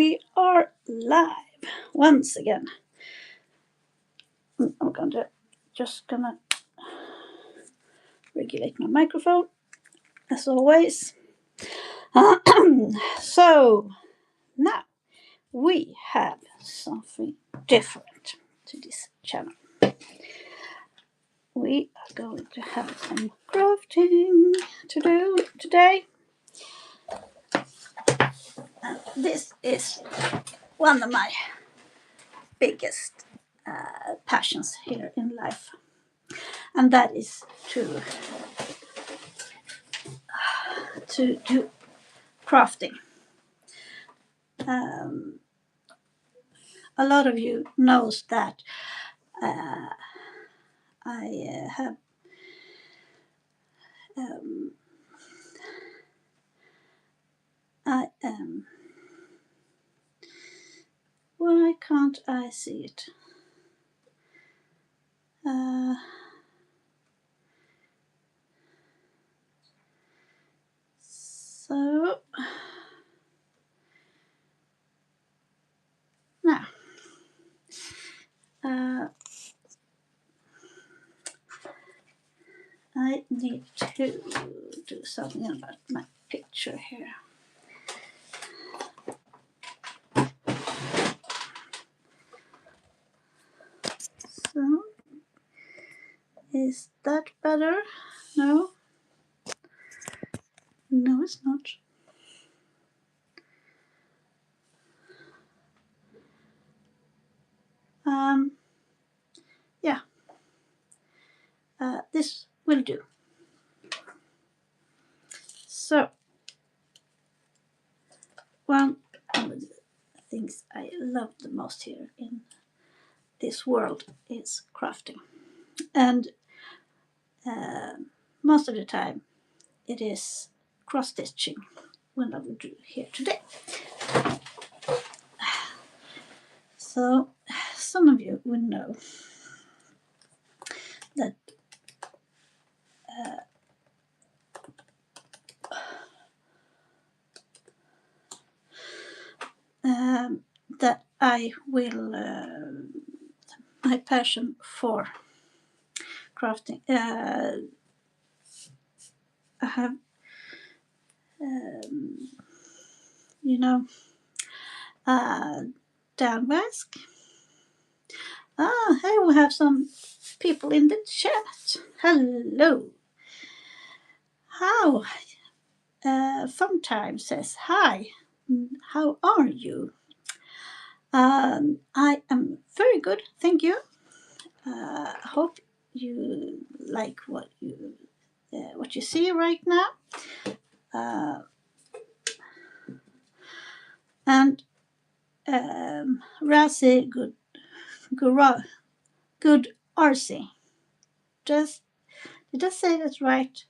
we are live once again. I'm just gonna regulate my microphone as always. So now we have something different to this channel. We are going to have some crafting to do today. This is one of my biggest passions here in life, and that is to do crafting. A lot of you knows that I have why can't I see it? So now I need to do something about my picture here. So, is that better? No? No, it's not. Yeah. This will do. So, one of the things I love the most here in this world is crafting. And most of the time it is cross stitching when I will do here today. So some of you will know that that I will my passion for crafting. I have Dan Vasc. Hey, we have some people in the chat. Hello. How? Funtime says, hi, how are you? I am very good, thank you. Hope you like what you see right now. And Razi good RC. Did I say that right?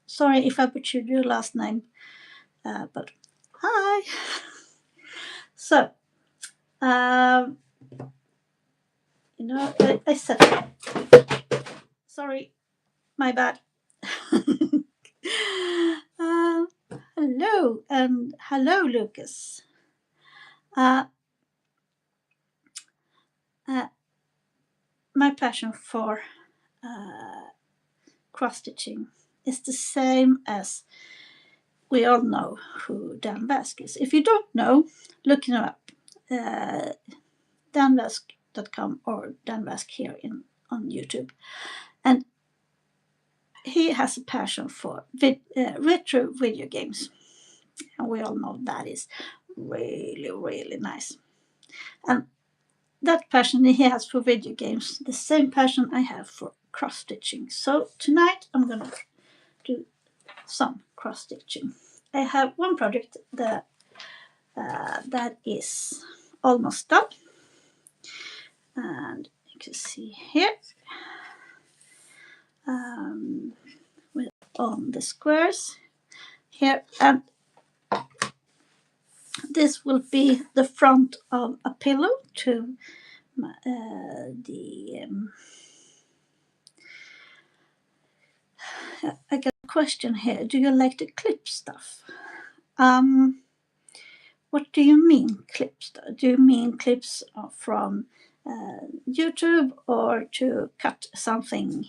Sorry if I butchered your last name, but hi. So, I said, sorry, my bad. Hello, and hello, Lucas. My passion for cross stitching is the same as we all know who Dan Vasc is. If you don't know, look him up. danvasc.com or Dan Vasc here on YouTube. And he has a passion for retro video games. And we all know that is really, really nice. And that passion he has for video games, the same passion I have for cross stitching. So tonight I'm going to do some cross stitching. I have one project that is almost done, and you can see here with on the squares here, and this will be the front of a pillow to I got a question here. Do you like to clip stuff? what do you mean clips? Do you mean clips from YouTube, or to cut something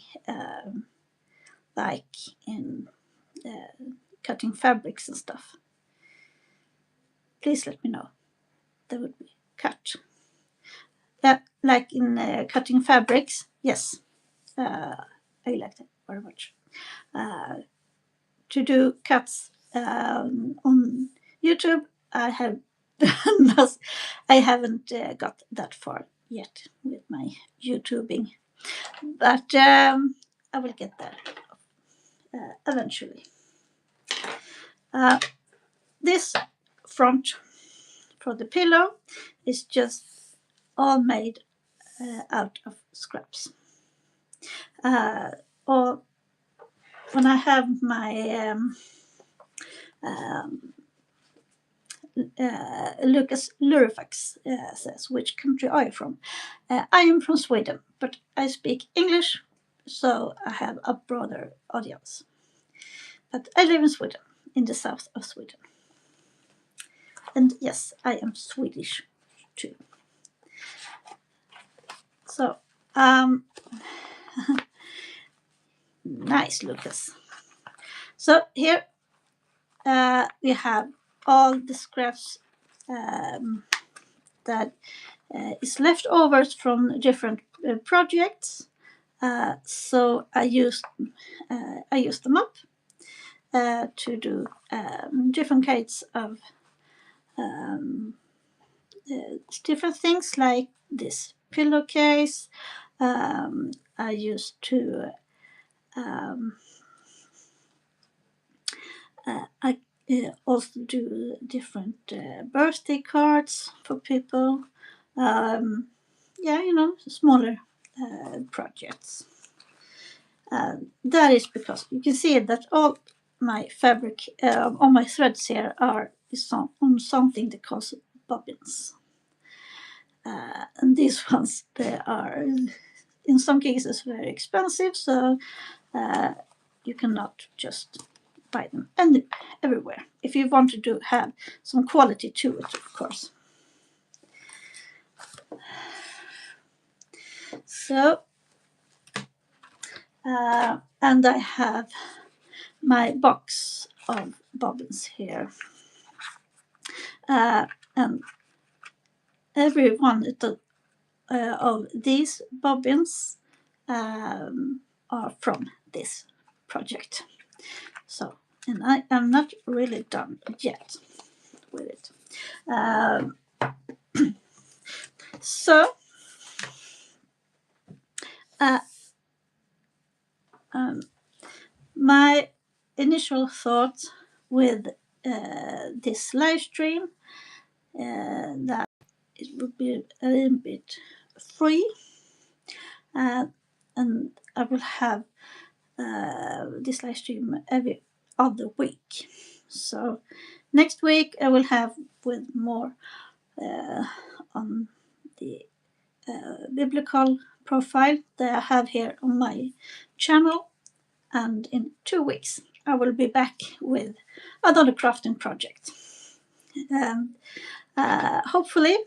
like in cutting fabrics and stuff? Please let me know. That would be cut. Like in cutting fabrics, yes. I like that very much. To do cuts on YouTube, I haven't got that far yet with my YouTubing, but I will get there eventually. This front for the pillow is just all made out of scraps. Or when I have my Lucas Lurifax says, which country are you from? I am from Sweden, but I speak English, so I have a broader audience. But I live in Sweden, in the south of Sweden. And yes, I am Swedish too. So, nice, Lucas. So here we have all the scraps that is leftovers from different projects. So I used them up to do different kinds of different things, like this pillowcase. I used to I also do different birthday cards for people. Smaller projects. That is because you can see that all my fabric, all my threads here is on something that calls bobbins. And these ones, they are in some cases very expensive, so you cannot just buy them everywhere if you want to have some quality to it, of course. So, and I have my box of bobbins here, and every one of these bobbins are from this project. So, and I am not really done yet with it. So, my initial thought with this live stream that it would be a little bit free, and I will have this live stream every other week. So next week I will have with more on the biblical profile that I have here on my channel, and in 2 weeks I will be back with another crafting project, and hopefully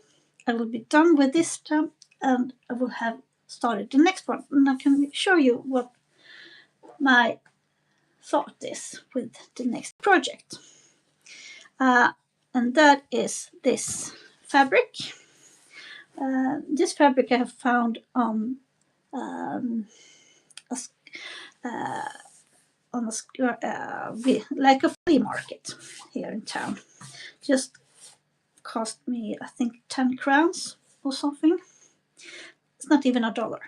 I will be done with this time, and I will have started the next one, and I can show you what my thought is with the next project. And that is this fabric. This fabric I have found on like a flea market here in town. Just cost me, I think, 10 crowns or something. It's not even $1.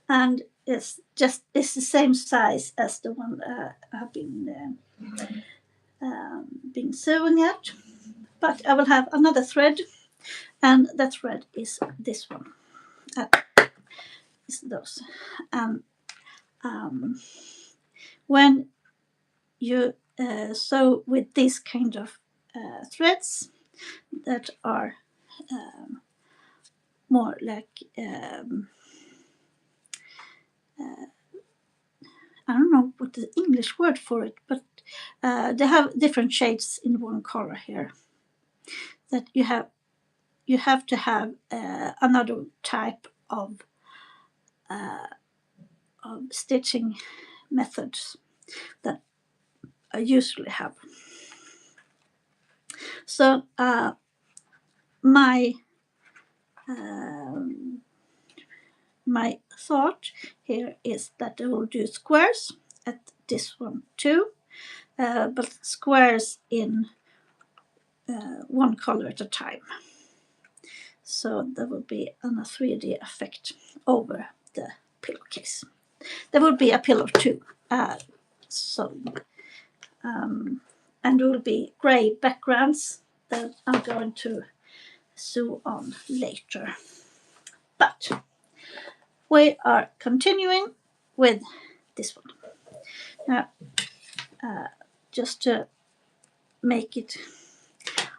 And it's the same size as the one I've been sewing at. But I will have another thread, and that thread is this one. It's those. And when you sew with this kind of threads that are more like I don't know what the English word for it, but they have different shades in one color here. that you have to have another type of stitching methods that I usually have. So my my thought here is that I will do squares at this one too, but squares in one color at a time. So there will be a 3D effect over the pillowcase. There will be a pillow too. And there will be grey backgrounds that I'm going to sew on later. But we are continuing with this one. Now, just to make it,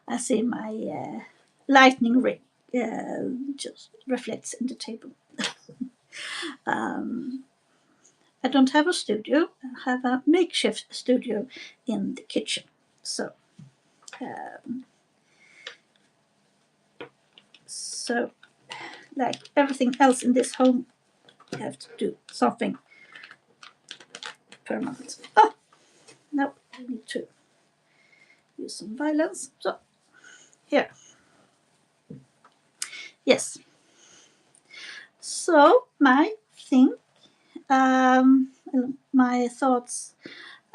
I see my lightning ring just reflects in the table. I don't have a studio. I have a makeshift studio in the kitchen. So like everything else in this home, you have to do something permanent. Oh, no, I need to use some violence. So, here. Yes. So, my thing, my thoughts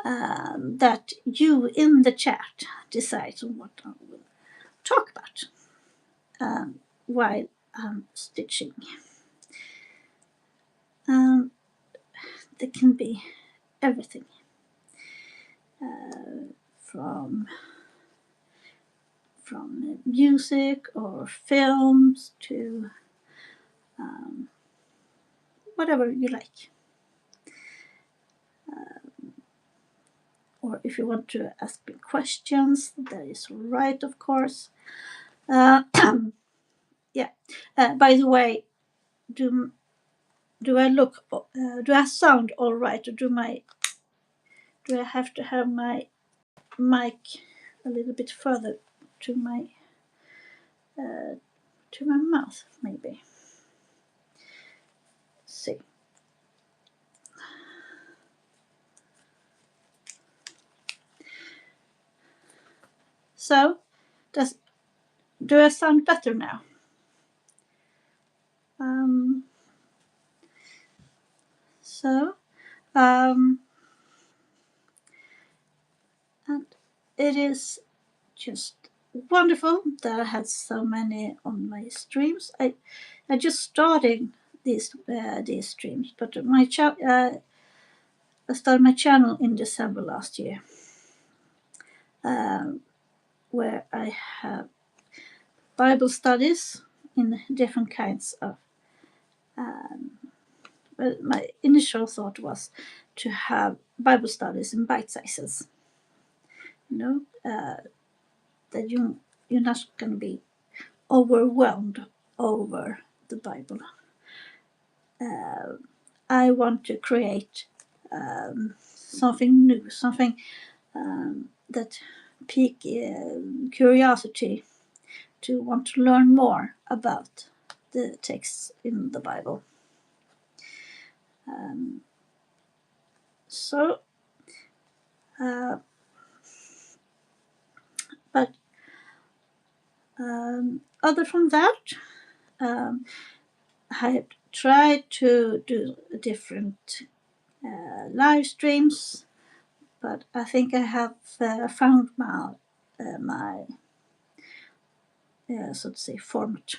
that you in the chat decide on what I will talk about while I'm stitching. There can be everything from music or films to whatever you like. Or if you want to ask me questions, that is right, of course. Yeah. By the way, do I look? Do I sound all right? Or do I have to have my mic a little bit further to my mouth? Maybe. Let's see. So, do I sound better now? And it is just wonderful that I had so many on my streams. I just started these streams, but I started my channel in December last year, where I have Bible studies in different kinds of. Well, my initial thought was to have Bible studies in bite sizes. That you're not going to be overwhelmed over the Bible. I want to create something new, something that pique curiosity to want to learn more about the texts in the Bible. But other from that, I have tried to do different live streams, but I think I have found my so to say format,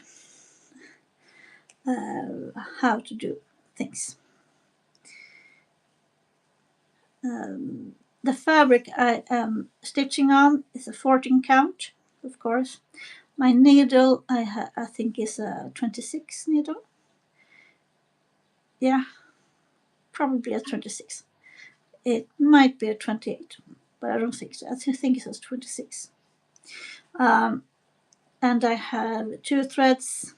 how to do things. The fabric I am stitching on is a 14 count, of course. My needle I think is a 26 needle. Yeah, probably a 26. It might be a 28, but I don't think so. I think it says 26. And I have 2 threads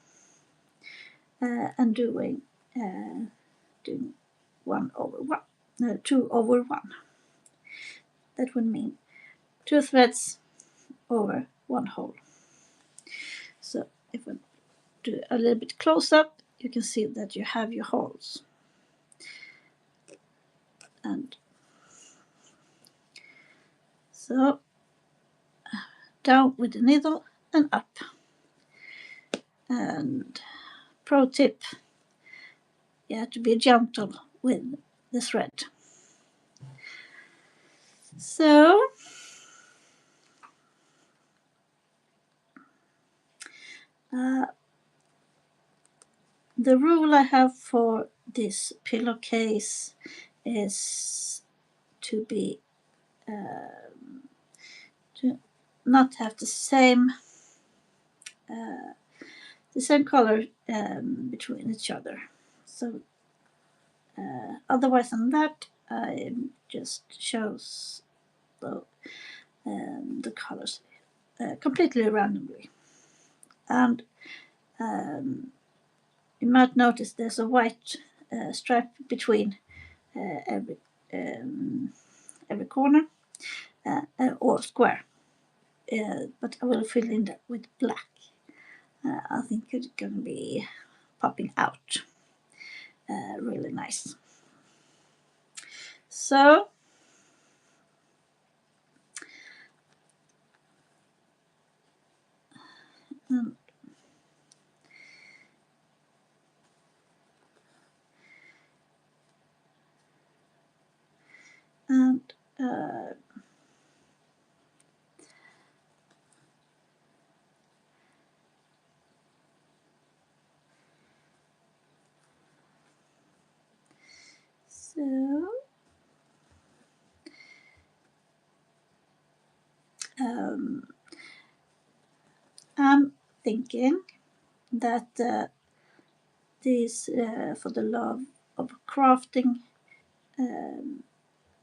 and doing 1 over 1, 2 over 1. That would mean 2 threads over 1 hole. if I do a little bit close up, you can see that you have your holes. And so down with the needle and up. And pro tip, you have to be gentle with the thread. So the rule I have for this pillowcase is to be to not have the same color between each other. So otherwise than that, I just shows the colors completely randomly. And you might notice there's a white stripe between every corner or square. But I will fill in that with black. I think it's going to be popping out really nice. So and so I'm thinking that these for the love of crafting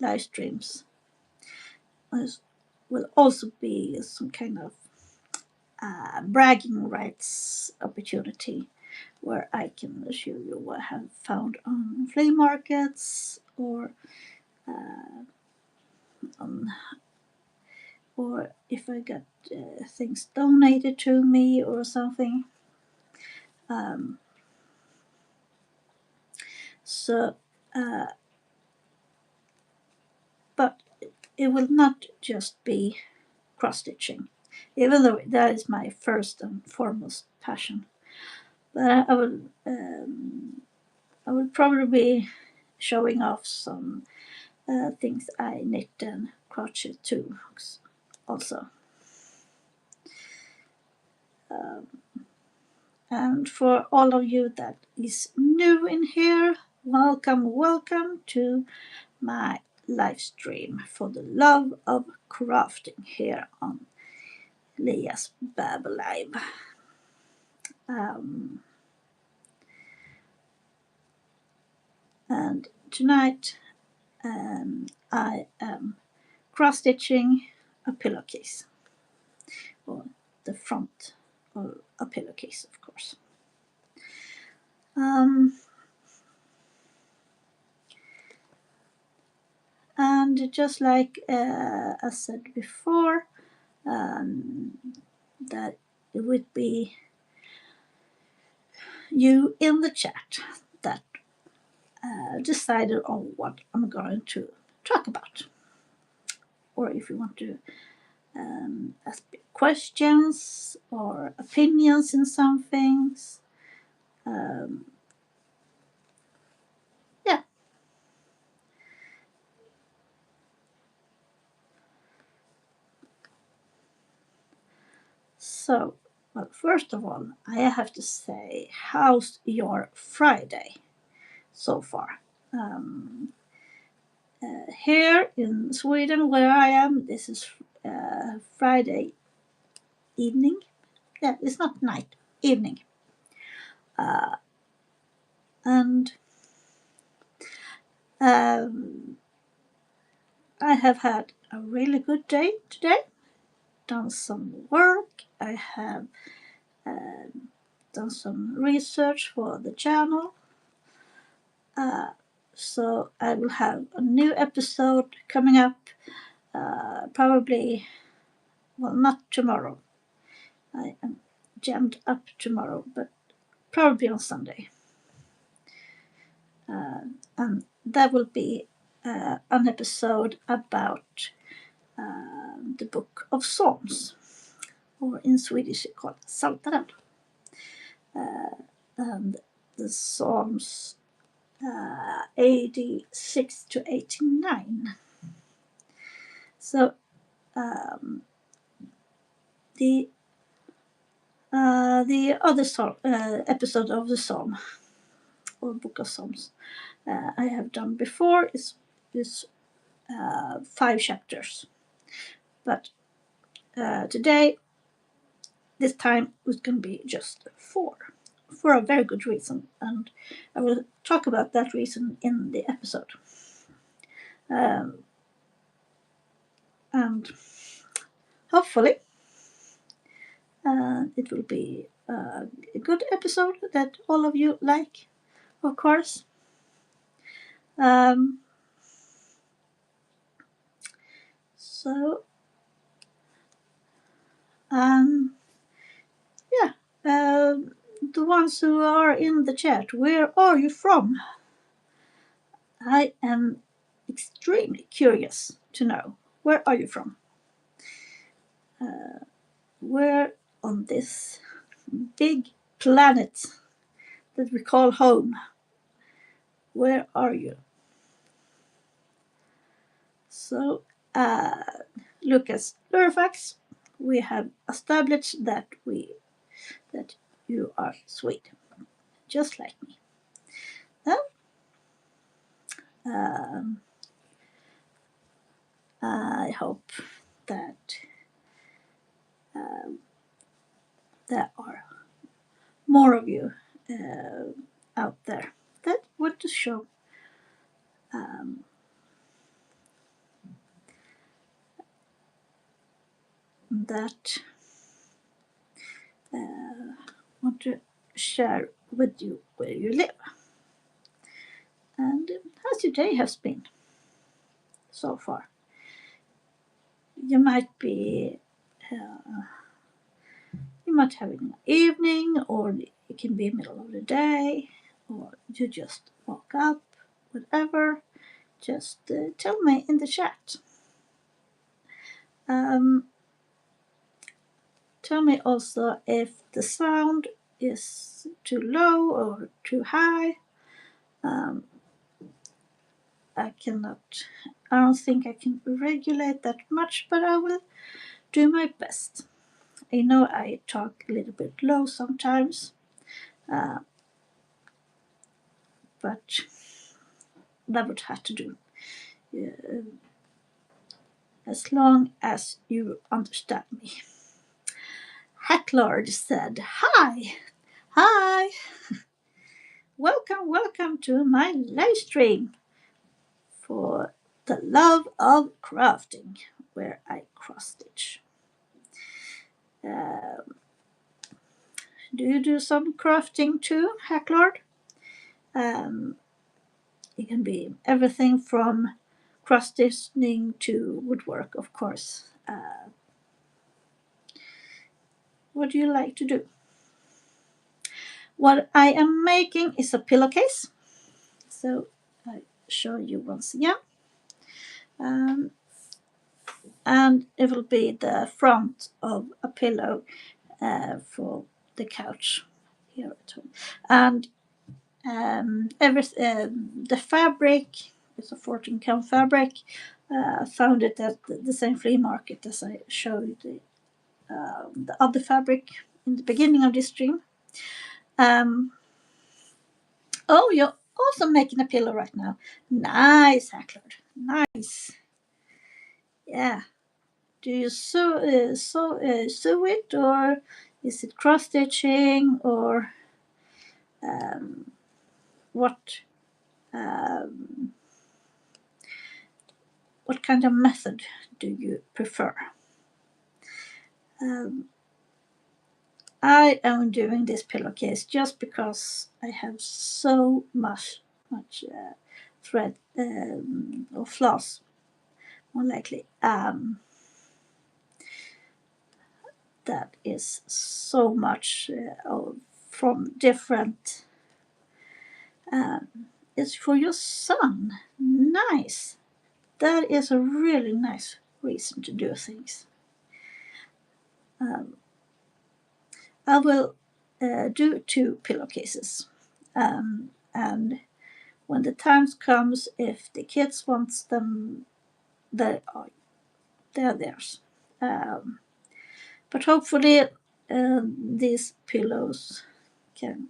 live streams will also be some kind of bragging rights opportunity where I can show you what I have found on flea markets or if I got things donated to me or something. But it will not just be cross stitching, even though that is my first and foremost passion. But I will probably be showing off some things I knit and crochet too, also. And for all of you that is new in here, welcome to my live stream for the love of crafting here on Leah's Babble Live. And tonight I am cross stitching a pillowcase, or the front of a pillowcase, of course. And just like I said before, that it would be you in the chat that decided on what I'm going to talk about. Or if you want to ask questions or opinions in some things. Yeah. So, well, first of all, I have to say, how's your Friday so far? Here in Sweden, where I am, this is Friday evening. Yeah, it's not night, evening. And I have had a really good day today. Done some work. I have done some research for the channel. So I will have a new episode coming up. Probably, well, not tomorrow. I am jammed up tomorrow, but probably on Sunday. And that will be an episode about the book of Psalms, or in Swedish it's called Psaltaren. And the Psalms 86 to 89. So the other episode of the Psalm, or book of Psalms, I have done before is 5 chapters, but today, this time, it's going to be just 4, for a very good reason, and I will talk about that reason in the episode. And hopefully it will be a good episode that all of you like, of course. The ones who are in the chat, where are you from? I am extremely curious to know, where are you from? Where on this big planet that we call home, where are you? So, Lucas Lurifax, we have established that you are Swede, just like me. I hope that there are more of you out there that want to show that want to share with you where you live. And how's your day has been so far? You might be have an evening, or it can be middle of the day, or you just woke up, whatever. Just tell me in the chat. Tell me also if the sound is too low or too high. I don't think I can regulate that much, but I will do my best. I know I talk a little bit low sometimes, but that would have to do. As long as you understand me. Hacklord said, Hi! Welcome to my live stream for the love of crafting, where I cross stitch. Do you do some crafting too, Hacklord? It can be everything from cross stitching to woodwork, of course. What do you like to do? What I am making is a pillowcase. So I show you once again. And it will be the front of a pillow for the couch here at home. And the fabric is a 14-count fabric. I found it at the same flea market as I showed the other fabric in the beginning of this stream. Oh, you're also making a pillow right now. Nice, Hacklord. Nice. Yeah. Do you sew it, or is it cross stitching, or what kind of method do you prefer? I am doing this pillowcase just because I have so much thread or floss, more likely, that is so much from different. It's for your son. Nice. That is a really nice reason to do things. I will do 2 pillowcases. And when the time comes, if the kids want them, they're theirs. But hopefully these pillows can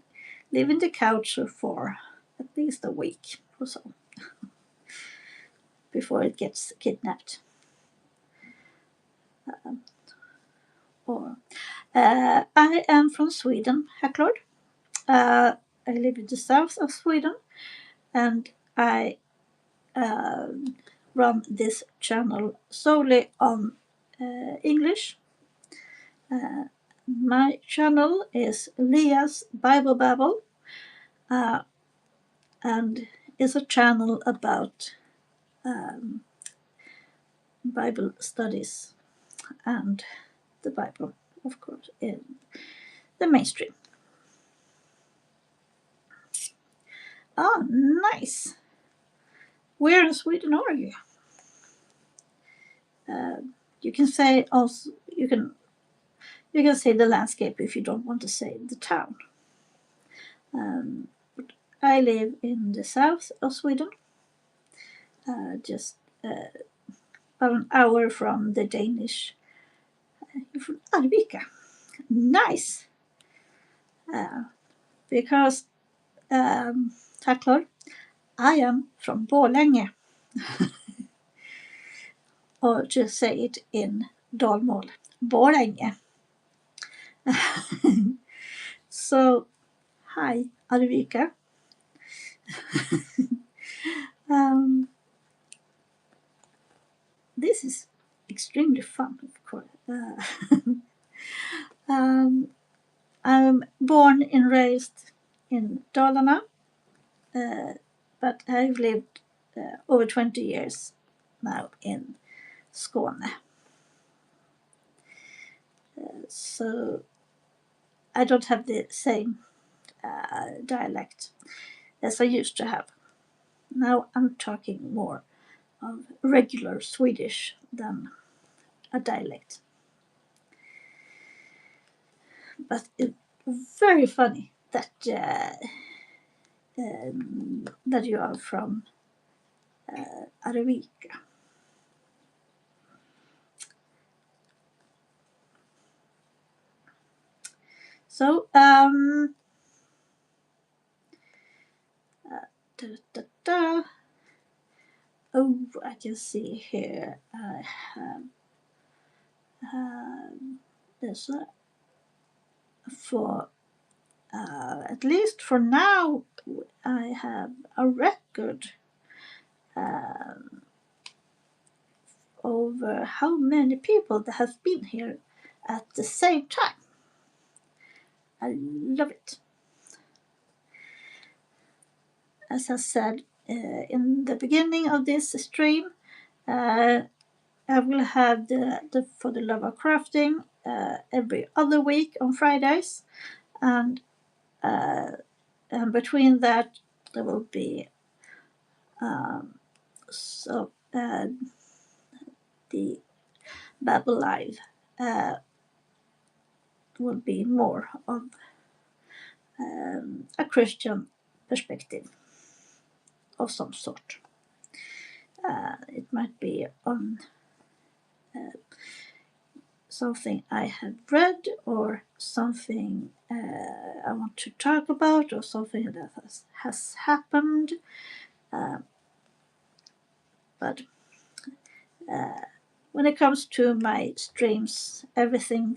live in the couch for at least a week or so before it gets kidnapped. I am from Sweden, Hacklord. I live in the south of Sweden, and I run this channel solely on English. My channel is Leah's Bible Babble, and is a channel about Bible studies and the Bible, of course, in the mainstream. Ah, nice. Where in Sweden are you? You can say also you can say the landscape if you don't want to say the town. But I live in the south of Sweden, just about an hour from the Danish. From Arvika. Nice. Because Hacklor, I am from Borlänge. Or to say it in dalmål, Borlänge. So, hi, Arvika. This is extremely fun, of course. I'm born and raised in Dalarna, but I've lived over 20 years now in Skåne. So I don't have the same dialect as I used to have. Now I'm talking more of regular Swedish than a dialect. But it's very funny that that you are from Arvika. So oh, I can see here I have there's for at least for now I have a record over how many people that have been here at the same time. I love it. As I said in the beginning of this stream, I will have the For the Love of Crafting every other week on Fridays, and between that there will be the Babble Live will be more of a Christian perspective of some sort. It might be on something I have read, or something I want to talk about, or something that has happened. But when it comes to my streams, everything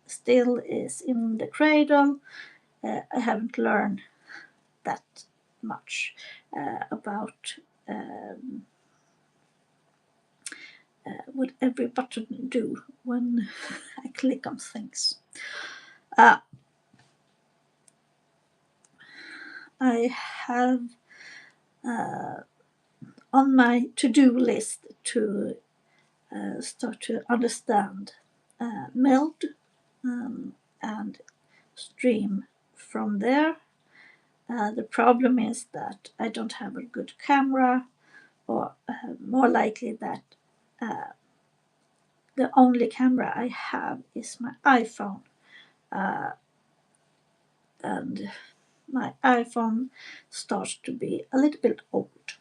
still is in the cradle. I haven't learned that much about what every button do when I click on things. I have on my to-do list to start to understand MELD, and stream from there. The problem is that I don't have a good camera, or more likely that the only camera I have is my iPhone. And my iPhone starts to be a little bit old.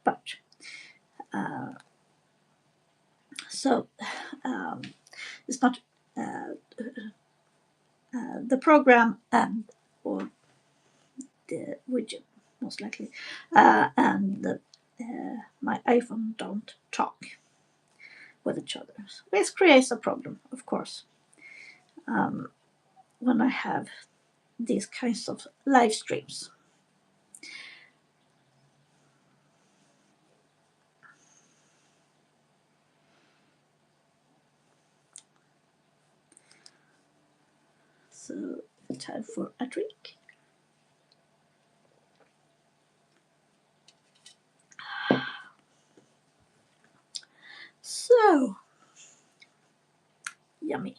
But so it's not the program or the widget, most likely, and my iPhone don't talk with each other. This creates a problem, of course, when I have these kinds of live streams. So, time for a drink. So, yummy.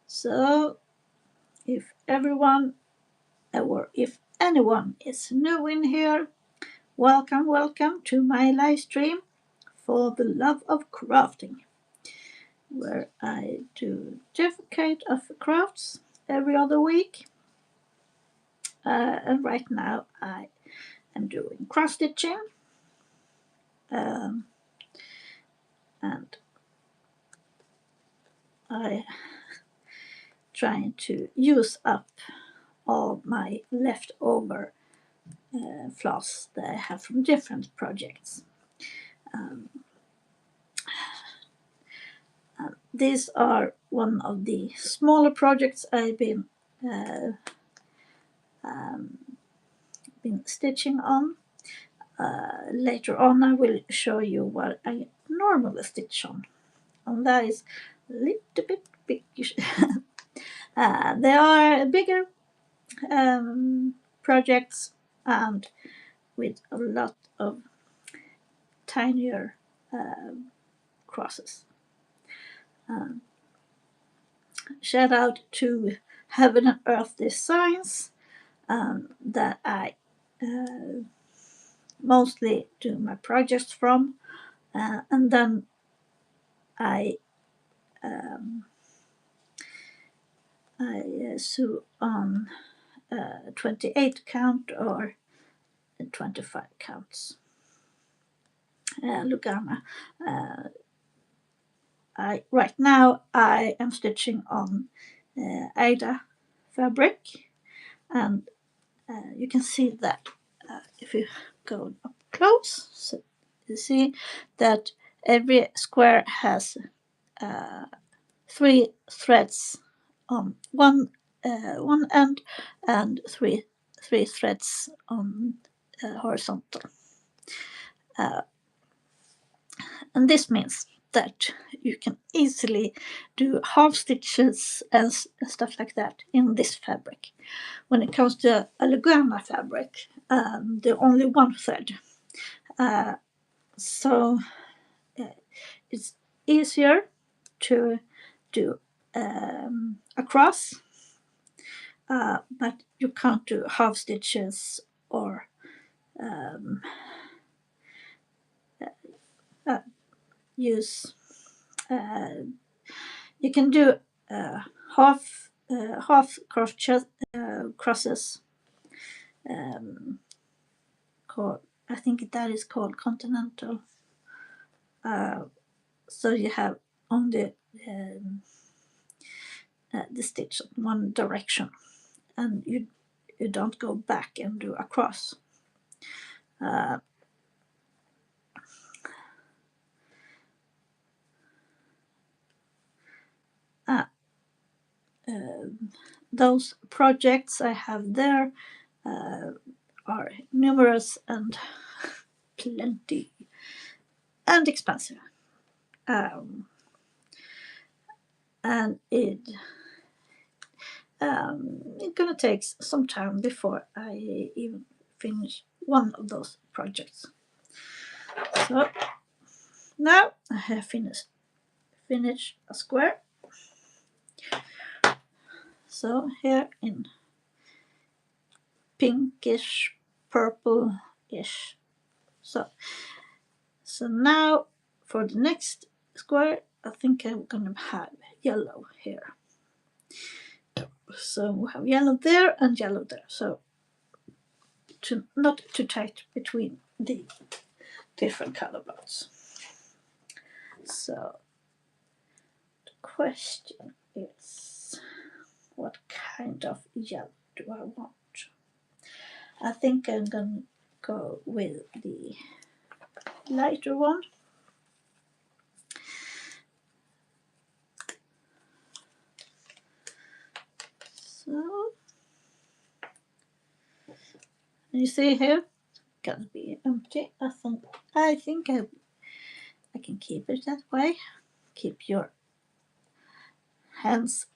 So, if everyone or if anyone is new in here, welcome to my live stream for the love of crafting, where I do different kind of crafts every other week. And right now I am doing cross stitching, and I trying to use up all my leftover floss that I have from different projects. These are one of the smaller projects I've been stitching on. Later on I will show you what I normally stitch on, and that is a little bit big. There are bigger projects and with a lot of tinier crosses. Shout out to Heaven and Earth Designs that I mostly do my projects from, and then I sew on 28 count or 25 counts Lugana. Right now I am stitching on Aida fabric, and you can see that if you go up close, so you see that every square has 3 threads on one end and three threads on horizontal. And this means that you can easily do half stitches and stuff like that in this fabric. When it comes to a Lugana fabric, the only one thread. So it's easier to do across, but you can't do half stitches or use. You can do half crosses. Called, I think that is called continental. So you have only the stitch in one direction, and you don't go back and do a cross. Those projects I have there are numerous and plenty and expensive. And it's gonna take some time before I even finish one of those projects. So now I have finished a square. So here in pinkish, purple-ish. So now for the next square, I think I'm gonna have yellow here. So we have yellow there and yellow there. So not too tight between the different color blocks. So the question is, what kind of yellow do I want? I think I'm gonna go with the lighter one. So you see here, gonna be empty. I think I can keep it that way. Keep your hands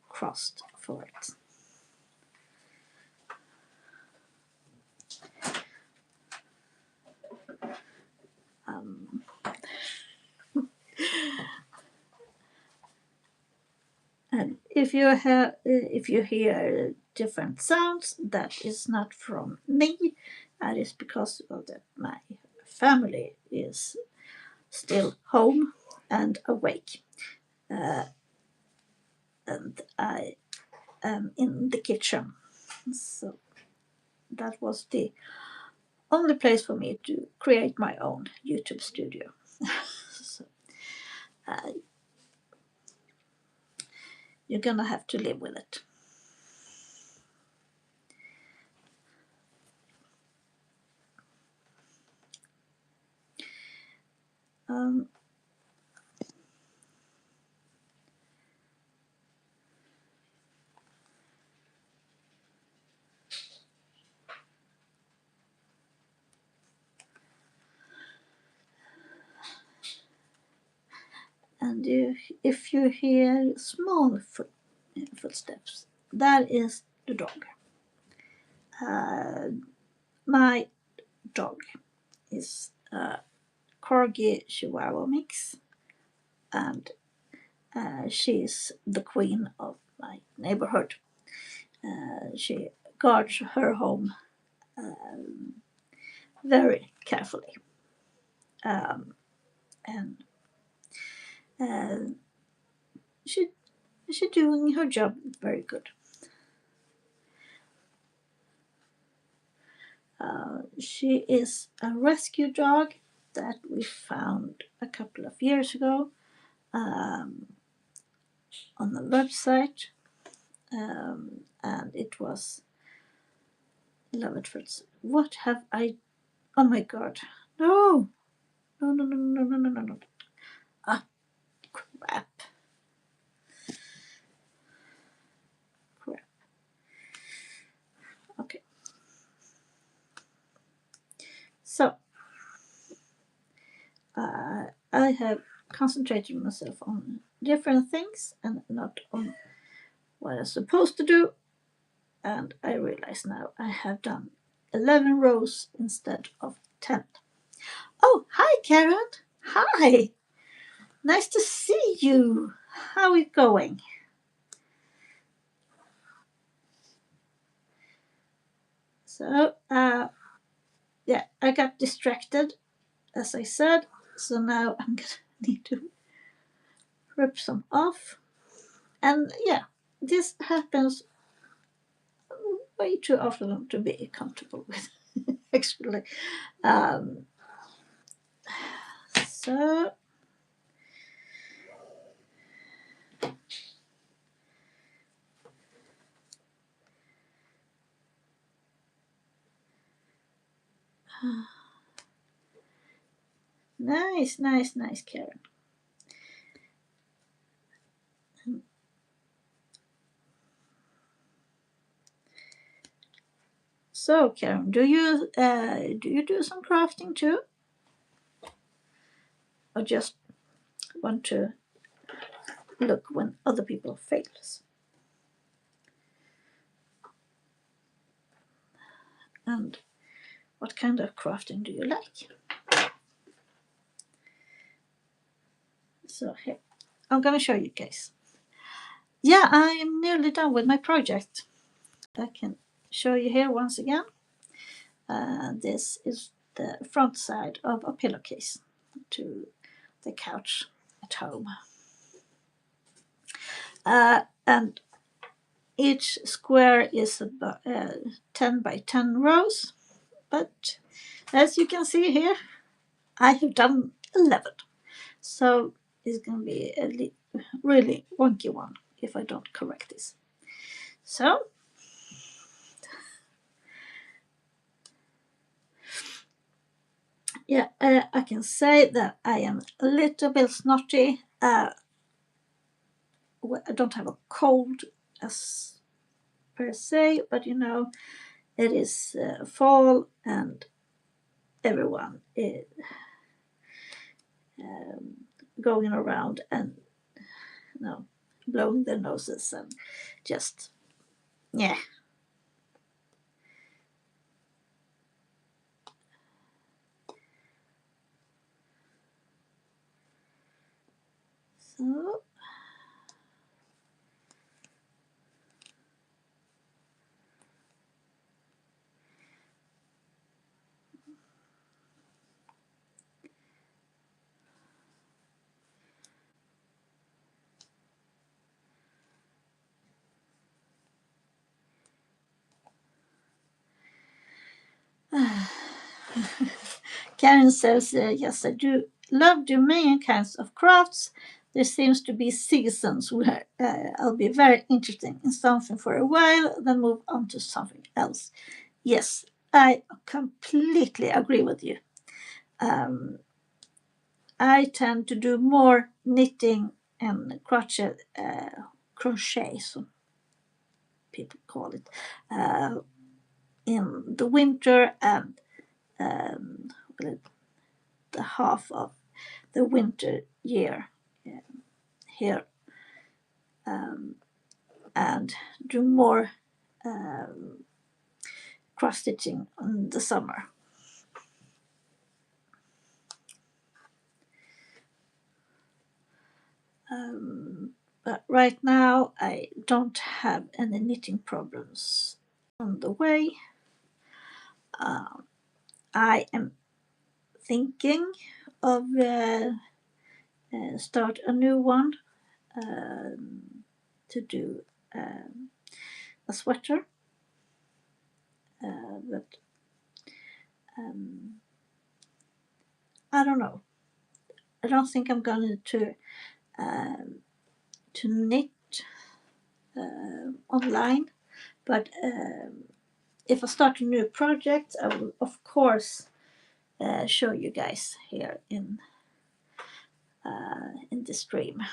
crossed for it. And if you hear different sounds, that is not from me. That is because of that my family is still home and awake, and I am in the kitchen. So that was the only place for me to create my own YouTube studio. So, you're gonna have to live with it. And if you hear small footsteps, that is the dog. My dog is a Corgi Chihuahua mix, and she's the queen of my neighborhood. She guards her home very carefully, and she's doing her job very good. She is a rescue dog that we found a couple of years ago on the website, and it was love at first. What have I? Oh my God! No! No! Ah, crap! Okay. So I have concentrated myself on different things and not on what I'm supposed to do. And I realize now I have done 11 rows instead of 10. Oh, hi, Karen. Hi. Nice to see you. How is it going? So, yeah, I got distracted, as I said. So now I'm going to need to rip some off. And yeah, this happens way too often to be comfortable with, actually. So nice, Karen. So, Karen, do you do some crafting too, or just want to look when other people fails? And what kind of crafting do you like? So here, I'm gonna show you guys. Yeah, I'm nearly done with my project. I can show you here once again. This is the front side of a pillowcase to the couch at home. And each square is about 10 by 10 rows, but as you can see here, I have done 11. So it's going to be a really wonky one if I don't correct this. So, yeah, I can say that I am a little bit snotty. I don't have a cold as per se, but you know, it is fall and everyone is going around and you know, blowing their noses and just, yeah. So, Karen says, yes, I do love doing many kinds of crafts. There seems to be seasons where I'll be very interested in something for a while, then move on to something else. Yes, I completely agree with you. I tend to do more knitting and crochet, so people call it, in the winter and well, the half of the winter year here, and do more cross stitching in the summer. But right now I don't have any knitting problems on the way. I am thinking of start a new one to do a sweater, but I don't know. I don't think I'm going to knit online, but if I start a new project, I will of course show you guys here in the stream.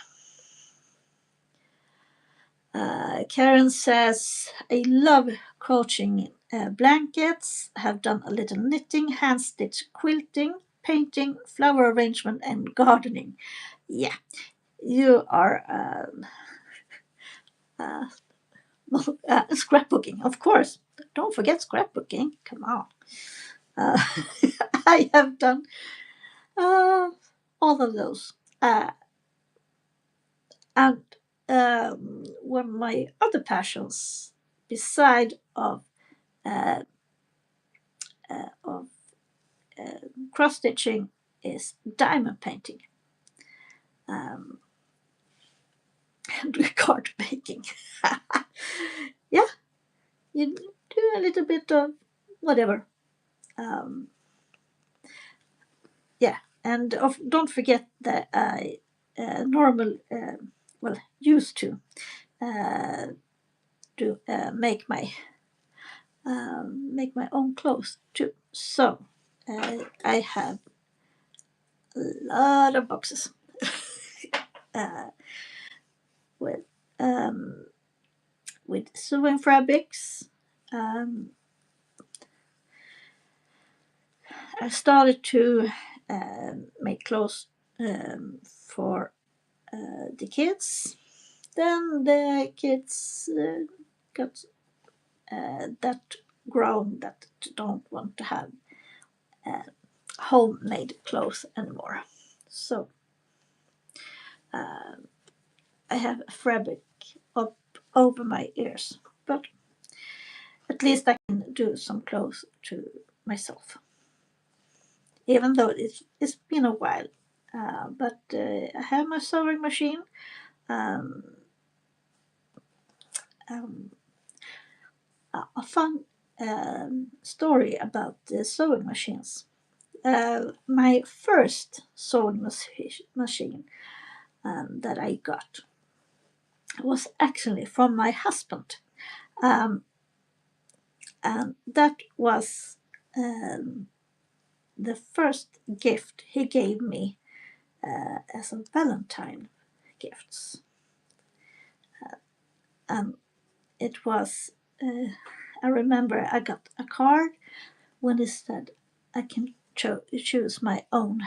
Karen says, I love coaching blankets, have done a little knitting, hand stitch quilting, painting, flower arrangement, and gardening. Yeah, you are scrapbooking, of course. Don't forget scrapbooking. Come on. I have done all of those. And one of my other passions, beside of cross stitching, is diamond painting and card making. Yeah, you do a little bit of whatever. Yeah, and don't forget that I used to do make my own clothes too. So I have a lot of boxes with sewing fabrics. I started to make clothes for the kids. Then the kids got that grown that don't want to have homemade clothes anymore. So I have a fabric up over my ears, but at least I can do some clothes to myself, even though it's been a while. But I have my sewing machine. Um, um, a fun story about the sewing machines. My first sewing machine that I got was actually from my husband. Um, and that was the first gift he gave me as a Valentine gifts. And it was, I remember I got a card when it said I can choose my own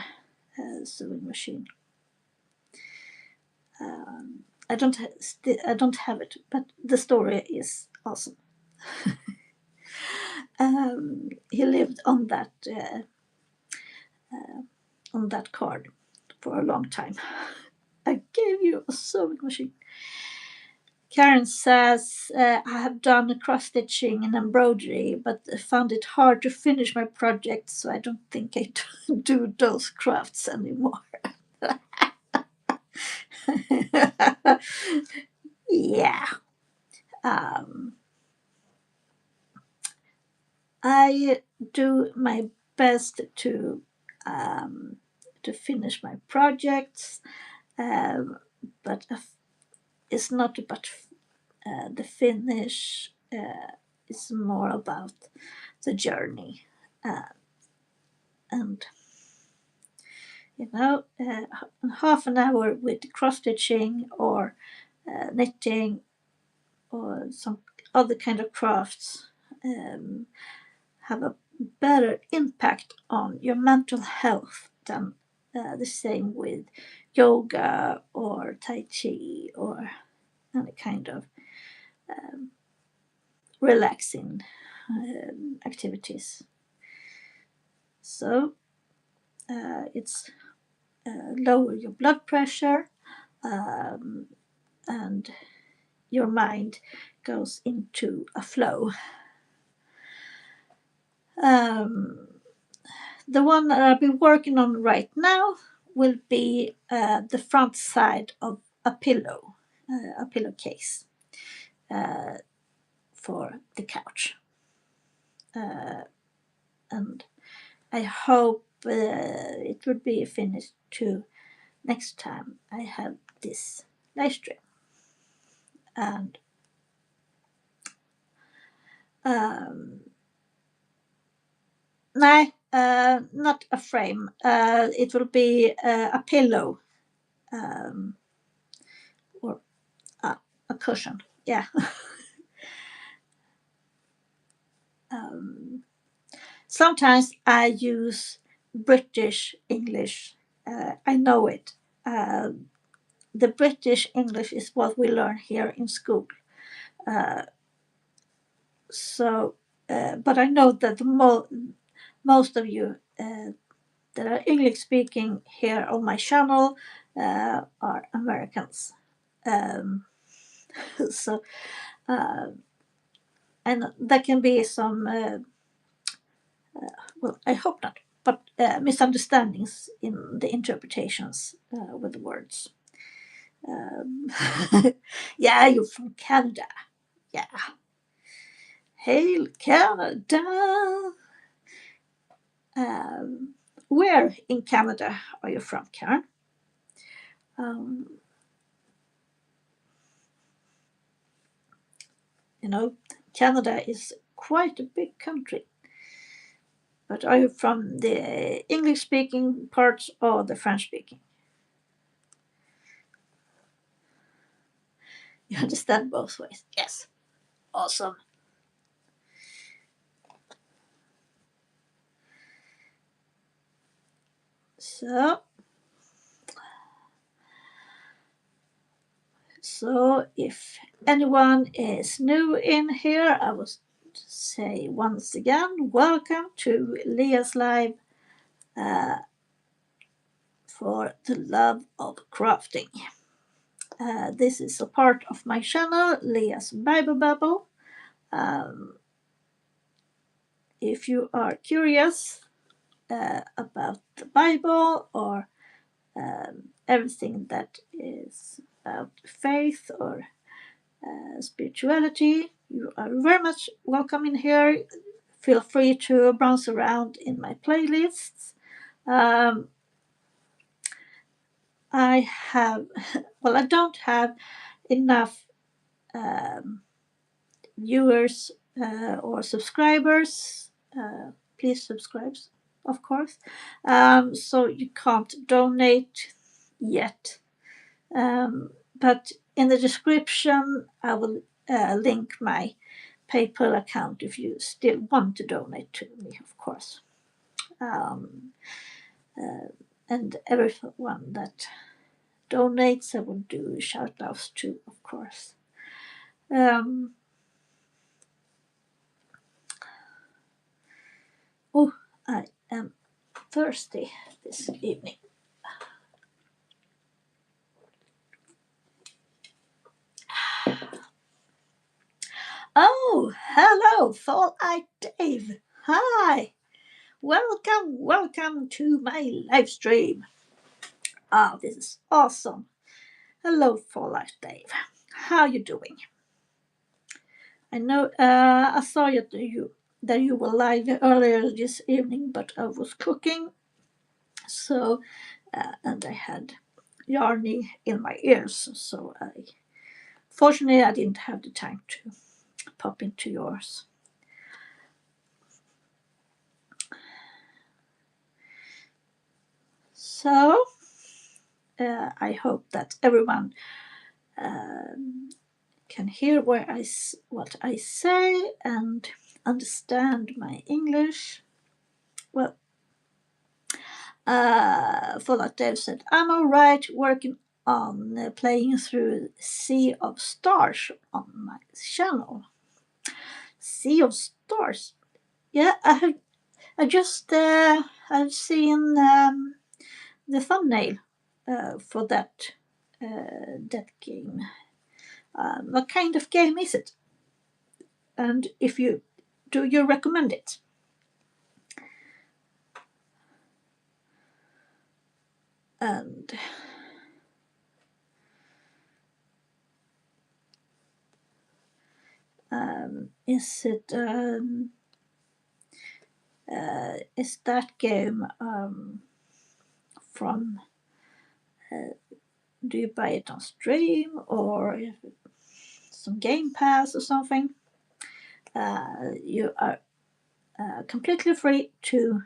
sewing machine. I don't have it, but the story is awesome. He lived on that card for a long time. I gave you a sewing machine. Karen says, I have done cross stitching and embroidery, but I found it hard to finish my project, so I don't think I do those crafts anymore. Yeah. I do my best to finish my projects, but it's not about the finish. It's more about the journey, and half an hour with cross stitching or knitting or some other kind of crafts have a better impact on your mental health than the same with yoga or tai chi or any kind of relaxing activities. So it's lower your blood pressure, and your mind goes into a flow. The one that I've been working on right now will be the front side of a pillowcase for the couch. And I hope it will be finished too next time I have this live stream. And no, not a frame. It will be a pillow or a cushion. Yeah. Sometimes I use British English. I know it. The British English is what we learn here in school. But I know that most of you that are English speaking here on my channel are Americans. So, and there can be some, well, I hope not, but misunderstandings in the interpretations with the words. Yeah, you're from Canada. Yeah. Hail Canada. Where in Canada are you from, Karen? Canada is quite a big country. But are you from the English-speaking parts or the French-speaking? You understand both ways? Yes. Awesome. So if anyone is new in here, I was say once again, welcome to Leah's Live for the love of crafting. This is a part of my channel, Leah's Bible Bubble. If you are curious about the Bible or everything that is about faith or spirituality, you are very much welcome in here. Feel free to browse around in my playlists. I don't have enough viewers or subscribers. Please subscribe, of course. So you can't donate yet. But in the description, I will link my PayPal account if you still want to donate to me, of course. And everyone that donates, I will do shout outs to, of course. I am thirsty this evening. Oh, hello, Fall Eye Dave. Hi. Welcome to my live stream. This is awesome. Hello, Fall Eye Dave. How you doing? I know I saw that you were live earlier this evening, but I was cooking, so and I had Yarny in my ears, so fortunately I didn't have the time to pop into yours. So I hope that everyone can hear what I say and understand my English. Well, Fallout Dave said, I'm alright working on playing through Sea of Stars on my channel. Sea of Stars? Yeah, I've seen the thumbnail for that game. What kind of game is it? And do you recommend it? And is that game from? Do you buy it on stream or some Game Pass or something? You are completely free to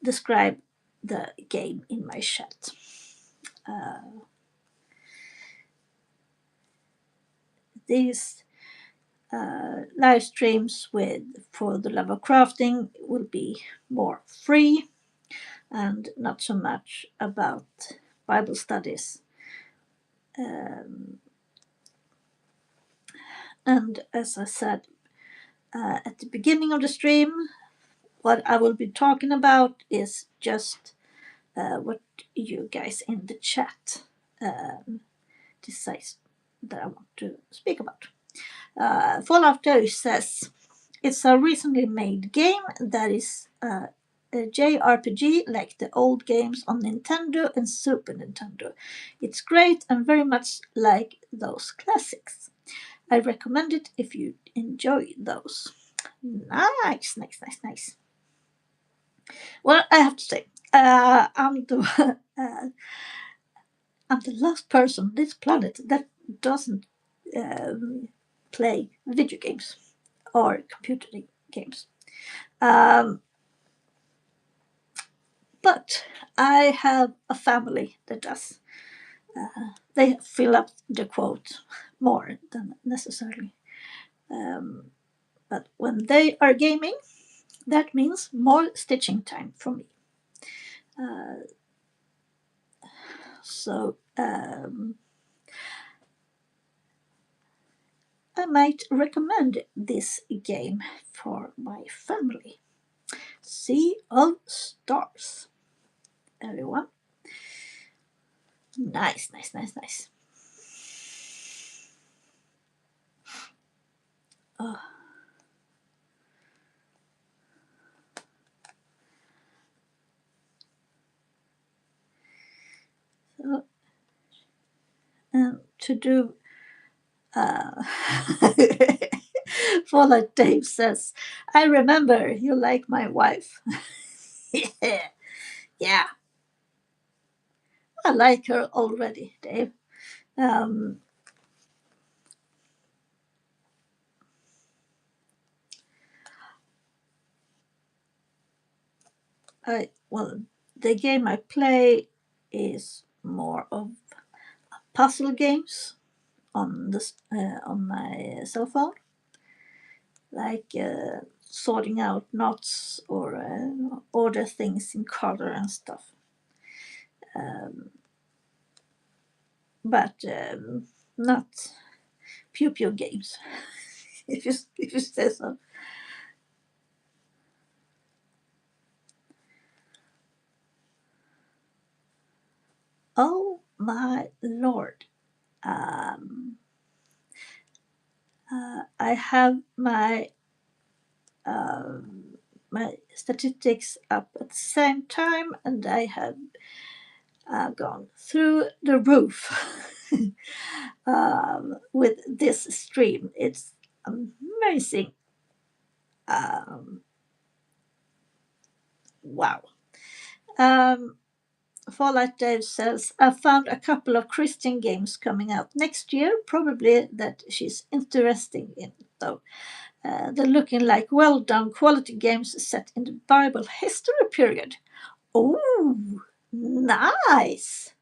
describe the game in my chat. These live streams for the love of crafting will be more free and not so much about Bible studies. And as I said at the beginning of the stream, what I will be talking about is just what you guys in the chat decide that I want to speak about. Fallout 2 says, it's a recently made game that is a JRPG like the old games on Nintendo and Super Nintendo. It's great and very much like those classics. I recommend it if you enjoy those. Nice. Well, I have to say, I'm the last person on this planet that doesn't play video games or computer games. But I have a family that does. They fill up the quote more than necessarily. But when they are gaming, that means more stitching time for me. So I might recommend this game for my family. Sea of Stars, everyone. Nice, nice, nice, nice. Oh. So, to do Fallout Dave says, I remember you like my wife. Yeah, yeah, I like her already, Dave. Um, well, the game I play is more of puzzle games on my cell phone, like sorting out knots or order things in color and stuff. But not pew pew games, if you say so. Oh my lord! Um, I have my statistics up at the same time, and I have gone through the roof with this stream. It's amazing. Um, wow. Um, Fallout Dave says, I found a couple of Christian games coming out next year, probably that she's interested in, though. They're looking like well done quality games set in the Bible history period. Oh, nice!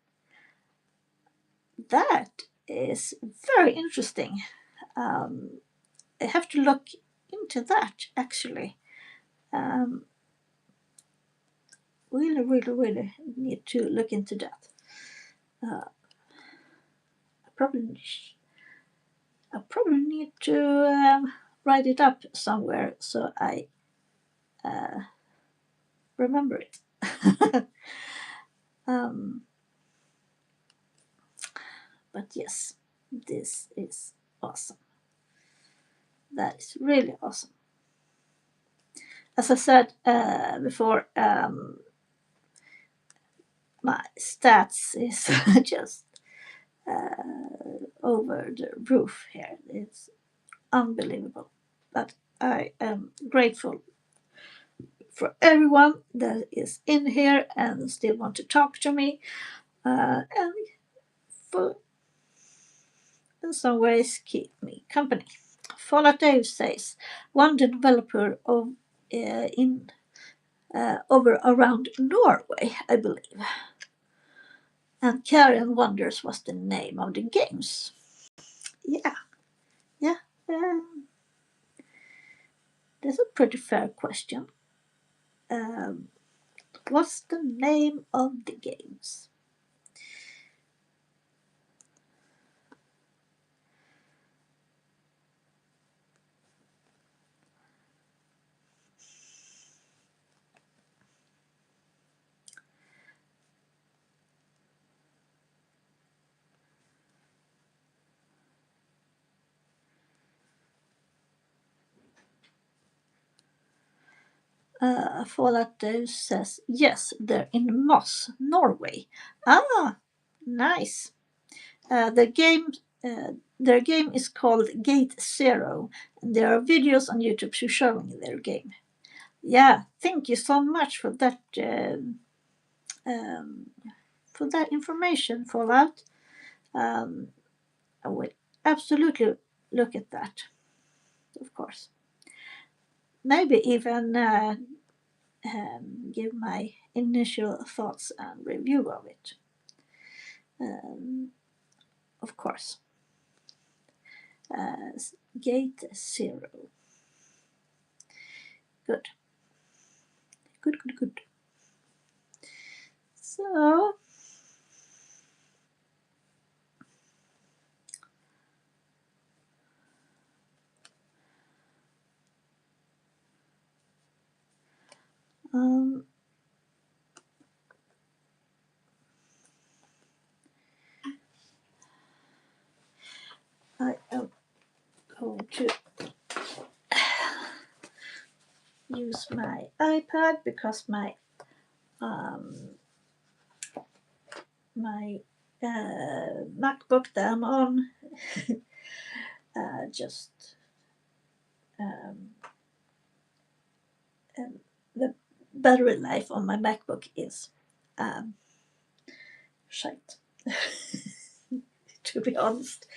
That is very interesting. Um, I have to look into that actually. Um, really, really, really need to look into that. Uh, I probably I probably need to write it up somewhere so I remember it. um, but yes, this is awesome. That is really awesome. As I said before, my stats is just over the roof here. It's unbelievable. But I am grateful for everyone that is in here and still want to talk to me, and for in some ways keep me company. Fallout Dave says one developer of in over around Norway, I believe. And Karen wonders what's the name of the games. Yeah, yeah, that's a pretty fair question. Um, what's the name of the games? Fallout Dave says yes, they're in Moss, Norway. Ah, nice. The game, their game is called Gate Zero, and there are videos on YouTube showing their game. Yeah, thank you so much um, for that information, Fallout. Um, I will absolutely look at that, of course. Maybe even give my initial thoughts and review of it. Um, of course. Uh, Gate Zero. Good. Good, good, good. So, I am going to use my iPad because my MacBook that I'm on just the battery life on my MacBook is shite. To be honest.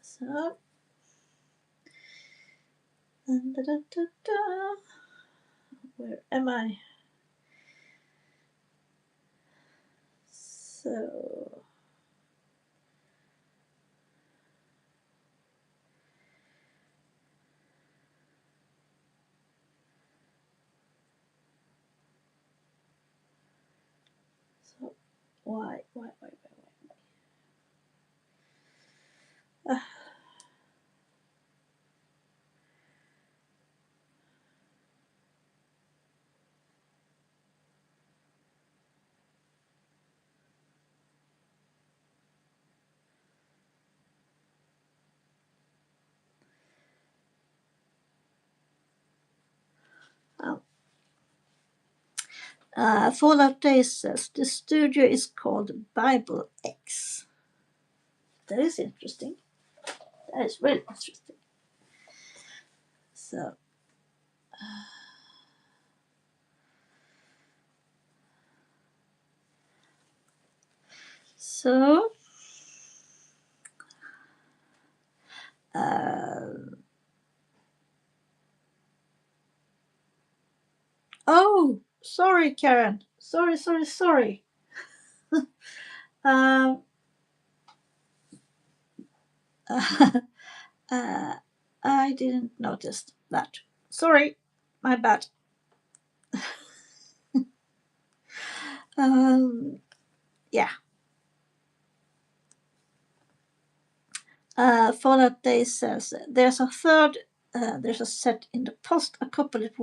So where am I? So why? Fallout Day says the studio is called Bible X. That is interesting. That is really interesting. So, oh, sorry, Karen. Sorry. I didn't notice that. Sorry, my bad. Yeah. Fallout Day says there's a set in the post-apocalyptic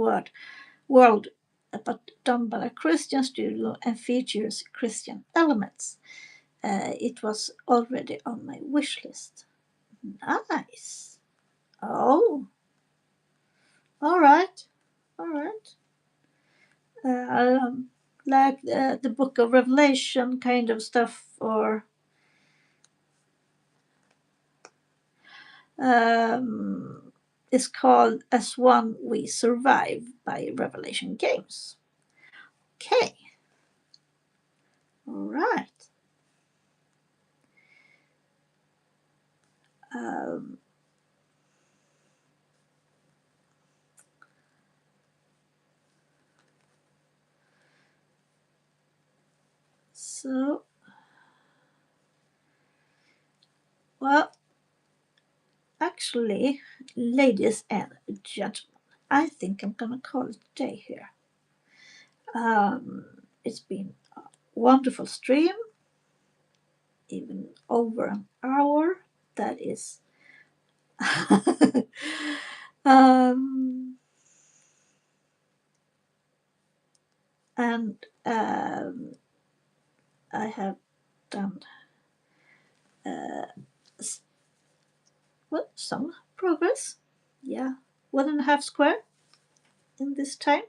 world, but done by a Christian studio and features Christian elements. It was already on my wish list. Nice. Oh, all right. Like the Book of Revelation kind of stuff, or it's called As One We Survive by Revelation Games. Okay. All right. So, well, actually, ladies and gentlemen, I think I'm gonna call it a day here. It's been a wonderful stream, even over an hour. That is. And I have done some progress. Yeah, 1.5 square in this time.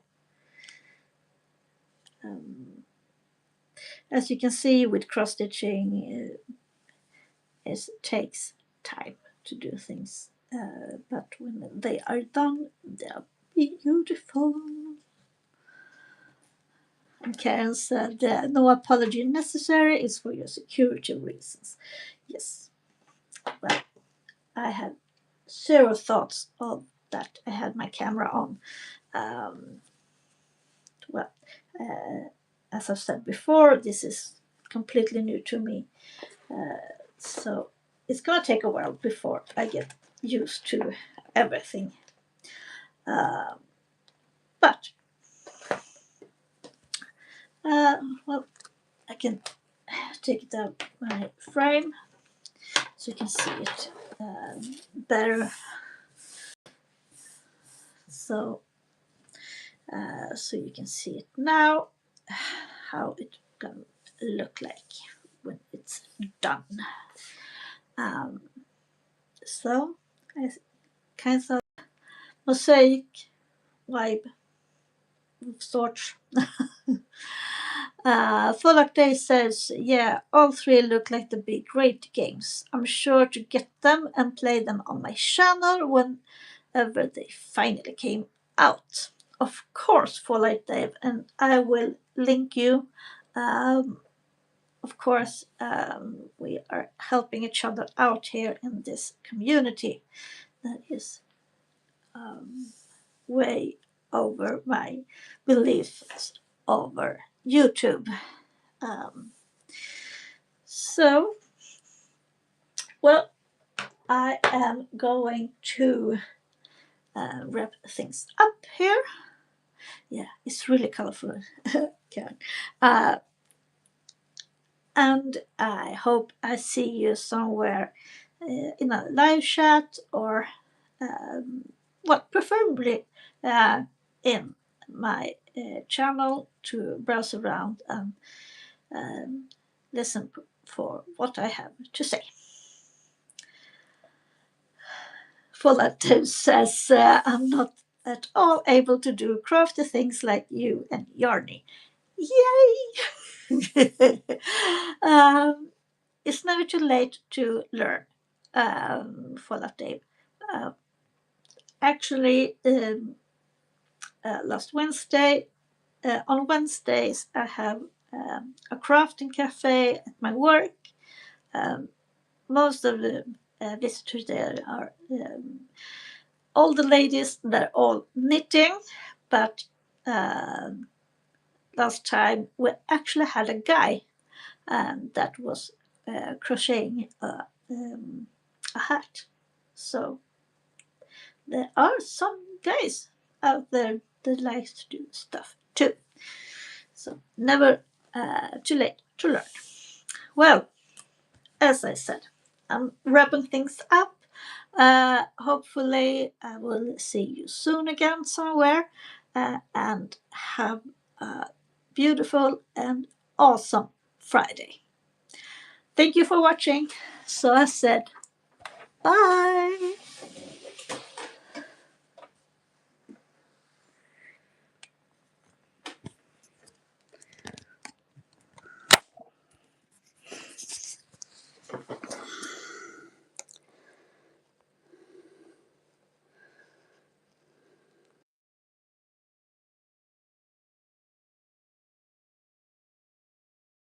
As you can see, with cross stitching, it takes time to do things, but when they are done, they're beautiful. And Karen said, no apology necessary, it's for your security reasons. Yes. Well, I had 0 thoughts of that. I had my camera on. As I've said before, this is completely new to me. So it's going to take a while before I get used to everything. But, well, I can take it out my frame so you can see it better. So so you can see it now, how it can look like when it's done. So it's kind of mosaic vibe of sorts. Fallout Day says, yeah, all three look like to be great games. I'm sure to get them and play them on my channel whenever they finally came out. Of course, Fallout Dave, and I will link you. Of course, we are helping each other out here in this community that is way over my beliefs over YouTube. Um, so, well, I am going to wrap things up here. Yeah, it's really colorful. uh, and I hope I see you somewhere in a live chat or, preferably in my channel to browse around and listen for what I have to say. Fallout says, I'm not at all able to do crafty things like you and Yarny. Yay! It's never too late to learn, Fallout Dave. Actually, last Wednesday, on Wednesdays, I have a crafting cafe at my work. Most of the visitors there are all the ladies. They're all knitting, but last time we actually had a guy that was crocheting a hat. So there are some guys out there that like to do stuff too. So never too late to learn. Well, as I said, I'm wrapping things up. Hopefully, I will see you soon again somewhere, and have a beautiful and awesome Friday. Thank you for watching. So I said, bye.